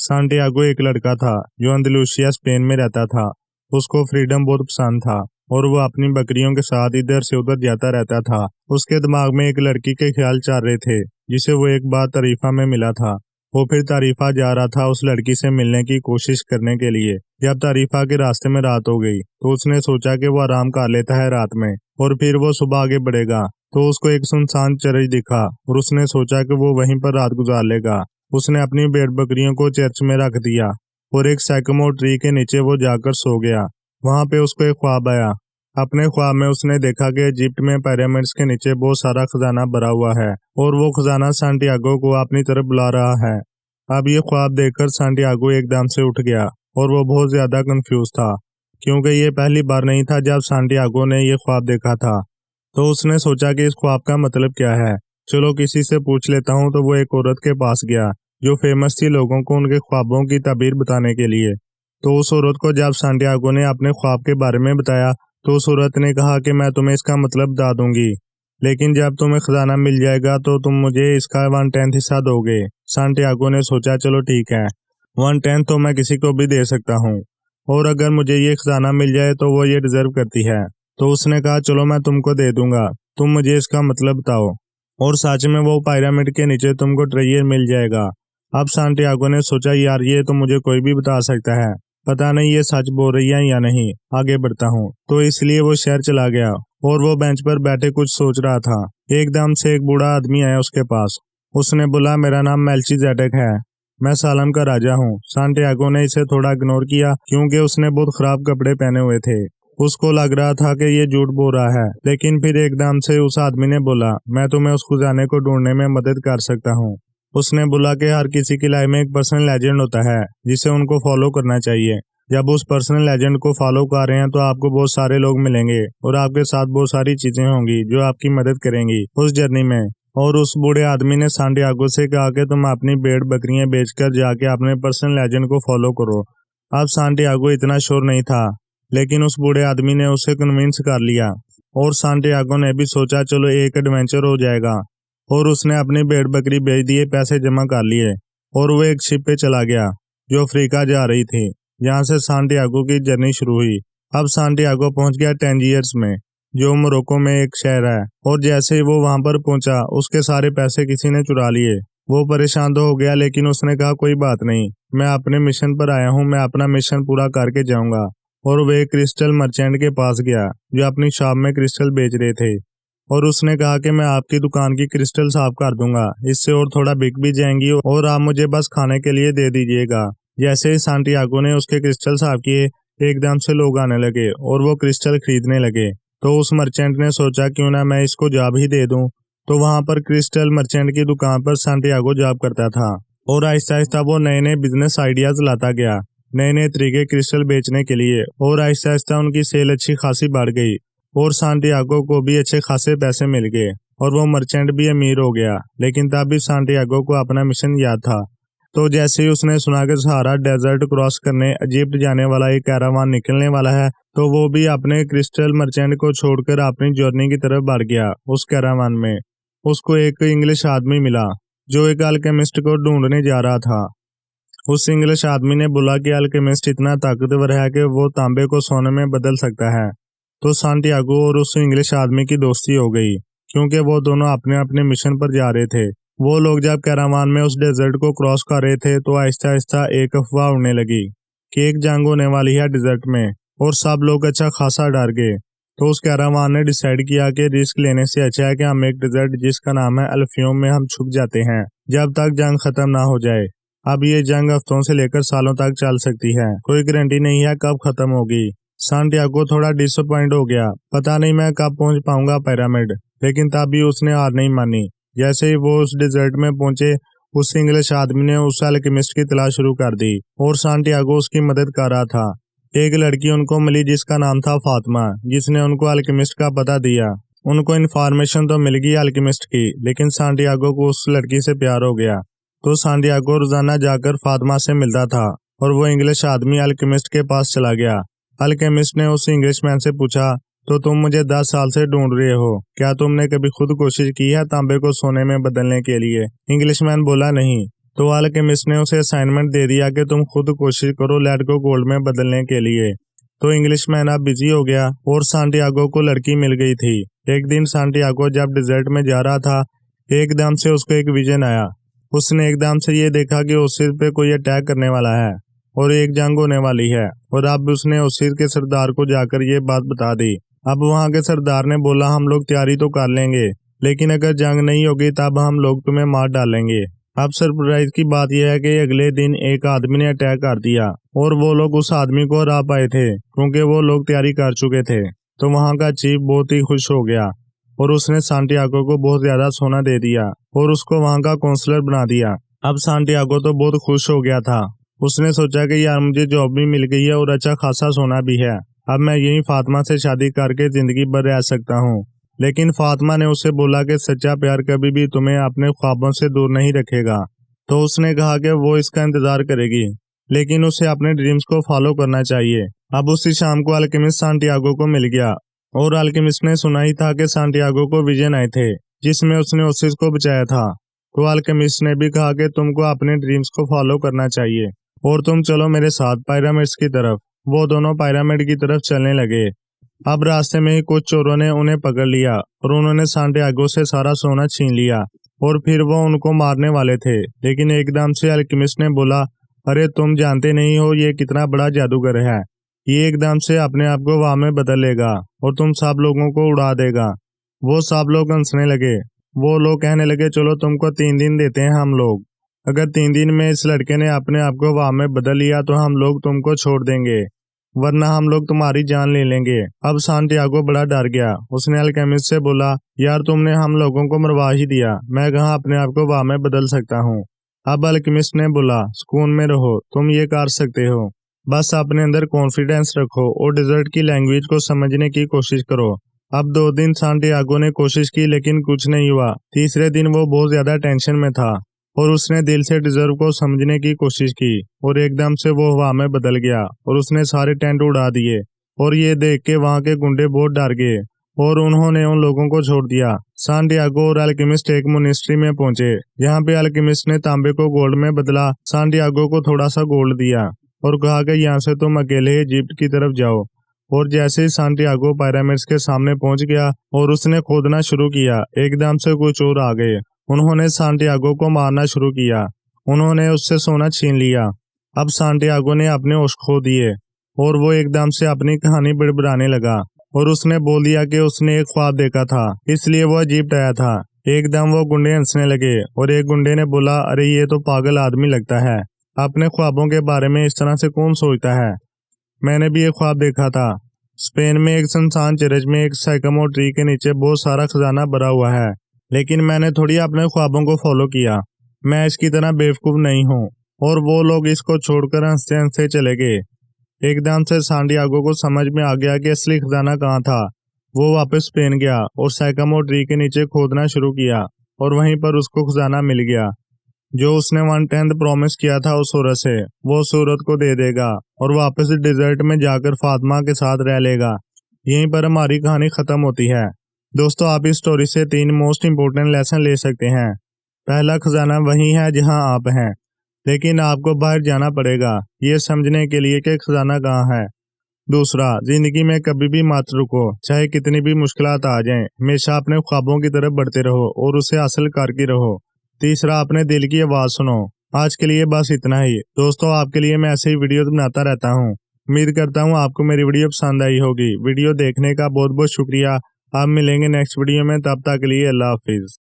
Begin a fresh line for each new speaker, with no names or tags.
Santiago एक लड़का था जो अंdalusia स्पेन में रहता था। उसको फ्रीडम बहुत पसंद था और वो अपनी बकरियों के साथ इधर से उधर जाता रहता था। उसके दिमाग में एक लड़की के ख्याल चल रहे थे जिसे वो एक बार तारीफा में मिला था। वो फिर तारीफा जा रहा था उस लड़की से मिलने की कोशिश करने के लिए। जब तारीफा के रास्ते में रात हो गई तो उसने सोचा कि वो आराम कर लेता है रात में और फिर वो सुबह आगे बढ़ेगा। तो उसको एक सुनसान चर्च दिखा और उसने सोचा कि वो वहीं पर रात गुजार लेगा। उसने अपनी भेड़ बकरियों को चर्च में रख दिया और एक सैकमो ट्री के नीचे वो जाकर सो गया। वहां पे उसको एक ख्वाब आया। अपने ख्वाब में उसने देखा कि इजिप्ट में पिरामिड्स के नीचे बहुत सारा खजाना भरा हुआ है और वो खजाना सांटियागो को अपनी तरफ बुला रहा है। अब ये ख्वाब देखकर सांटियागो एकदम से उठ गया और वो बहुत ज्यादा कंफ्यूज था क्योंकि ये पहली बार नहीं था जब सांटियागो ने ये ख्वाब देखा था। तो उसने सोचा कि इस ख्वाब का मतलब क्या है, चलो किसी से पूछ लेता हूँ। तो वो एक औरत के पास गया जो फेमस थी लोगों को उनके ख्वाबों की ताबीर बताने के लिए। तो उस औरत को जब सांटियागो ने अपने ख्वाब के बारे में बताया तो उस औरत ने कहा कि मैं तुम्हें इसका मतलब बता दूंगी, लेकिन जब तुम्हें खजाना मिल जाएगा तो तुम मुझे इसका 1/10 हिस्सा दोगे। सांटियागो ने सोचा चलो ठीक है, 1/10 तो मैं किसी को भी दे सकता हूँ और अगर मुझे ये खजाना मिल जाए तो वो ये डिजर्व करती है। तो उसने कहा चलो मैं तुमको दे दूंगा, तुम मुझे इसका मतलब बताओ। और सच में वो पिरामिड के नीचे तुमको ट्रेजर मिल जाएगा। अब सांटियागो ने सोचा यार ये तो मुझे कोई भी बता सकता है, पता नहीं ये सच बोल रही है या नहीं, आगे बढ़ता हूँ। तो इसलिए वो शहर चला गया और वो बेंच पर बैठे कुछ सोच रहा था। एकदम से एक बूढ़ा आदमी आया उसके पास। उसने बोला मेरा नाम मेल्चीजेडेक है, मैं सालम का राजा हूँ। सांटियागो ने इसे थोड़ा इग्नोर किया क्योंकि उसने बहुत खराब कपड़े पहने हुए थे। उसको लग रहा था कि ये झूठ बोल रहा है, लेकिन फिर एकदम से उस आदमी ने बोला मैं तुम्हें उस खजाने को ढूंढने में मदद कर सकता हूँ। उसने बोला कि हर किसी की लाइफ में एक पर्सनल लेजेंड होता है जिसे उनको फॉलो करना चाहिए। जब उस पर्सनल लेजेंड को फॉलो कर रहे हैं तो आपको बहुत सारे लोग मिलेंगे और आपके साथ बहुत सारी चीजें होंगी जो आपकी मदद करेंगी उस जर्नी में। और उस बूढ़े आदमी ने सांटियागो से कहा कि तुम अपनी भेड़ बकरियां बेचकर जाके अपने पर्सनल लेजेंड को फॉलो करो। अब सांटियागो इतना श्योर नहीं था, लेकिन उस बूढ़े आदमी ने उसे कन्विंस कर लिया और सांटियागो ने भी सोचा चलो एक एडवेंचर हो जाएगा। और उसने अपनी भेड़ बकरी बेच दिए, पैसे जमा कर लिए और वो एक शिप पे चला गया जो अफ्रीका जा रही थी, जहाँ से सांटियागो की जर्नी शुरू हुई। अब सांटियागो पहुंच गया टैंजियर्स में जो मोरक्को में एक शहर है। और जैसे ही वो वहां पर पहुंचा उसके सारे पैसे किसी ने चुरा लिए। वो परेशान तो हो गया, लेकिन उसने कहा कोई बात नहीं, मैं अपने मिशन पर आया हूँ, मैं अपना मिशन पूरा करके जाऊंगा। और वो एक क्रिस्टल मर्चेंट के पास गया जो अपनी शॉप में क्रिस्टल बेच रहे थे और उसने कहा कि मैं आपकी दुकान की क्रिस्टल साफ कर दूंगा, इससे और थोड़ा बिक भी जाएंगी और आप मुझे बस खाने के लिए दे दीजिएगा। जैसे ही सांटियागो ने उसके क्रिस्टल साफ किए एकदम से लोग आने लगे और वो क्रिस्टल खरीदने लगे। तो उस मर्चेंट ने सोचा क्यों ना मैं इसको जॉब ही दे दूं। तो वहां पर क्रिस्टल मर्चेंट की दुकान पर सांटियागो जॉब करता था और आहिस्ता आहिस्ता वो नए नए बिजनेस आइडियाज लाता गया, नए नए तरीके क्रिस्टल बेचने के लिए। और आहिस्ता आहिस्ता उनकी सेल अच्छी खासी बढ़ गई और सांटियागो को भी अच्छे खासे पैसे मिल गए और वो मर्चेंट भी अमीर हो गया। लेकिन तब भी सांटियागो को अपना मिशन याद था। तो जैसे ही उसने सुना कि सहारा डेजर्ट क्रॉस करने इजिप्ट जाने वाला एक कैरावान निकलने वाला है, तो वो भी अपने क्रिस्टल मर्चेंट को छोड़कर अपनी जर्नी की तरफ बढ़ गया। उस कैरावान में उसको एक इंग्लिश आदमी मिला जो एक अल्केमिस्ट को ढूंढने जा रहा था। उस इंग्लिश आदमी ने बोला कि अल्केमिस्ट इतना ताकतवर है कि वो तांबे को सोने में बदल सकता है। तो सांटियागो और उस इंग्लिश आदमी की दोस्ती हो गई क्योंकि वो दोनों अपने अपने मिशन पर जा रहे थे। वो लोग जब कैरावान में उस डेजर्ट को क्रॉस कर रहे थे तो आहिस्ता आहिस्ता एक अफवाह उड़ने लगी कि एक जंग होने वाली है डेजर्ट में और सब लोग अच्छा खासा डर गए। तो उस कैरावान ने डिसाइड किया कि रिस्क लेने से अच्छा है कि हम एक डेजर्ट जिसका नाम है अल्फ्यूम में हम छुप जाते हैं जब तक जंग खत्म ना हो जाए। अब ये जंग हफ्तों से लेकर सालों तक चल सकती है, कोई गारंटी नहीं है कब खत्म होगी। सांटियागो थोड़ा डिसअपॉइंट हो गया, पता नहीं मैं कब पहुंच पाऊंगा पिरामिड, लेकिन तब भी उसने हार नहीं मानी। जैसे ही वो उस डेजर्ट में पहुंचे उस इंग्लिश आदमी ने उस अल्केमिस्ट की तलाश शुरू कर दी और सांटियागो उसकी मदद कर रहा था। एक लड़की उनको मिली जिसका नाम था फातिमा, जिसने उनको अल्केमिस्ट का पता दिया। उनको इन्फॉर्मेशन तो मिल गई अल्केमिस्ट की, लेकिन सांटियागो को उस लड़की से प्यार हो गया। तो सांटियागो रोजाना जाकर फातिमा से मिलता था और वो इंग्लिश आदमी अल्केमिस्ट के पास चला गया। अल्केमिस्ट ने उस इंग्लिशमैन से पूछा तो तुम मुझे 10 साल से ढूंढ रहे हो, क्या तुमने कभी खुद कोशिश की है तांबे को सोने में बदलने के लिए? इंग्लिशमैन बोला नहीं, तो अल्केमिस्ट ने उसे असाइनमेंट दे दिया कि तुम खुद कोशिश करो लेड को गोल्ड में बदलने के लिए। तो इंग्लिशमैन अब बिजी हो गया और सांटियागो को लड़की मिल गई थी। एक दिन सांटियागो जब डिजर्ट में जा रहा था, एकदम से उसको एक विजन आया। उसने एकदम से ये देखा कि ओसिस पे कोई अटैक करने वाला है और एक जंग होने वाली है। और अब उसने ओसिस के सरदार को जाकर ये बात बता दी। अब वहां के सरदार ने बोला, हम लोग तैयारी तो कर लेंगे, लेकिन अगर जंग नहीं होगी तब हम लोग तुम्हें मार डालेंगे। अब सरप्राइज की बात यह है कि अगले दिन एक आदमी ने अटैक कर दिया और वो लोग उस आदमी को हरा पाए थे क्योंकि वो लोग तैयारी कर चुके थे। तो वहां का चीफ बहुत ही खुश हो गया और उसने सांटियागो को बहुत ज्यादा सोना दे दिया और उसको वहां का काउंसलर बना दिया। अब सांटियागो तो बहुत खुश हो गया था। उसने सोचा कि यार मुझे जॉब भी मिल गई है और अच्छा खासा सोना भी है, अब मैं यही फातिमा से शादी करके जिंदगी भर रह सकता हूँ। लेकिन फातिमा ने उसे बोला कि सच्चा प्यार कभी भी तुम्हें अपने ख्वाबों से दूर नहीं रखेगा। तो उसने कहा कि वो इसका इंतजार करेगी, लेकिन उसे अपने ड्रीम्स को फॉलो करना चाहिए। अब उसी शाम को अल्केमिस्ट सांटियागो को मिल गया और अल्केमिस्ट ने सुना ही था कि सांटियागो को विजन आए थे जिसमें उसने ओसिस को बचाया था। तो अल्केमिस्ट ने भी कहा कि तुमको अपने ड्रीम्स को फॉलो करना चाहिए और तुम चलो मेरे साथ पिरामिड्स की तरफ। वो दोनों पिरामिड की तरफ चलने लगे। अब रास्ते में ही कुछ चोरों ने उन्हें पकड़ लिया और उन्होंने सांटियागो से सारा सोना छीन लिया और फिर वो उनको मारने वाले थे। लेकिन एकदम से अल्केमिस्ट ने बोला, अरे तुम जानते नहीं हो ये कितना बड़ा जादूगर है, ये एकदम से अपने आप को हवा में बदल लेगा और तुम सब लोगों को उड़ा देगा। वो सब लोग हंसने लगे। वो लोग कहने लगे, चलो तुमको 3 दिन देते हैं हम लोग, अगर 3 दिन में इस लड़के ने अपने आप को हवा में बदल लिया तो हम लोग तुमको छोड़ देंगे, वरना हम लोग तुम्हारी जान ले लेंगे। अब सांटियागो बड़ा डर गया। उसने अल्केमिस्ट से बोला, यार तुमने हम लोगों को मरवा ही दिया, मैं कहाँ अपने आप को हवा में बदल सकता हूँ। अब अल्केमिस्ट ने बोला, सुकून में रहो, तुम ये कर सकते हो, बस अपने अंदर कॉन्फिडेंस रखो और डिजर्ट की लैंग्वेज को समझने की कोशिश करो। अब 2 दिन सांटियागो ने कोशिश की लेकिन कुछ नहीं हुआ। तीसरे दिन वो बहुत ज्यादा टेंशन में था और उसने दिल से डिजर्व को समझने की कोशिश की और एकदम से वो हवा में बदल गया और उसने सारे टेंट उड़ा दिए। और ये देख के वहां के गुंडे बहुत डर गए और उन्होंने उन लोगों को छोड़ दिया। सांटियागो और अल्केमिस्ट एक मोनेस्ट्री में पहुंचे जहाँ पे अल्केमिस्ट ने तांबे को गोल्ड में बदला, सांटियागो को थोड़ा सा गोल्ड दिया और कहा कि यहाँ से तुम अकेले इजिप्ट की तरफ जाओ। और जैसे ही सांटियागो पिरामिड्स के सामने पहुंच गया और उसने खोदना शुरू किया, एकदम से कुछ चोर आ गए। उन्होंने सांटियागो को मारना शुरू किया, उन्होंने उससे सोना छीन लिया। अब सांटियागो ने अपने होश खो दिए और वो एकदम से अपनी कहानी बड़बड़ाने लगा और उसने बोल दिया कि उसने एक ख्वाब देखा था, इसलिए वो इजिप्ट आया था। एकदम वो गुंडे हंसने लगे और एक गुंडे ने बोला, अरे ये तो पागल आदमी लगता है, अपने ख्वाबों के बारे में इस तरह से कौन सोचता है। मैंने भी एक ख्वाब देखा था, स्पेन में एक सुनसान चरच में एक साइकामो ट्री के नीचे बहुत सारा खजाना भरा हुआ है, लेकिन मैंने थोड़ी अपने ख्वाबों को फॉलो किया, मैं इसकी तरह बेवकूफ नहीं हूँ। और वो लोग इसको छोड़कर हंसते हंसते चले गए। एकदम से सांटियागो को समझ में आ गया कि असली खजाना कहाँ था। वो वापस स्पेन गया और साइकामो ट्री के नीचे खोदना शुरू किया और वहीं पर उसको खजाना मिल गया जो उसने 1/10 प्रॉमिस किया था उस औरत से, वो उस औरत को दे देगा और वापस डिजर्ट में जाकर फातिमा के साथ रह लेगा। यहीं पर हमारी कहानी खत्म होती है। दोस्तों, आप इस स्टोरी से 3 मोस्ट इंपोर्टेंट लेसन ले सकते हैं। पहला, खजाना वही है जहां आप हैं, लेकिन आपको बाहर जाना पड़ेगा ये समझने के लिए कि खजाना कहाँ है। दूसरा, जिंदगी में कभी भी मत रुको, चाहे कितनी भी मुश्किलात आ जाएं, हमेशा अपने ख्वाबों की तरफ बढ़ते रहो और उसे हासिल करके रहो। तीसरा, अपने दिल की आवाज सुनो। आज के लिए बस इतना ही दोस्तों, आपके लिए मैं ऐसे ही वीडियो बनाता रहता हूँ। उम्मीद करता हूँ आपको मेरी वीडियो पसंद आई होगी। वीडियो देखने का बहुत बहुत शुक्रिया। आप मिलेंगे नेक्स्ट वीडियो में, तब तक के लिए अल्लाह हाफिज।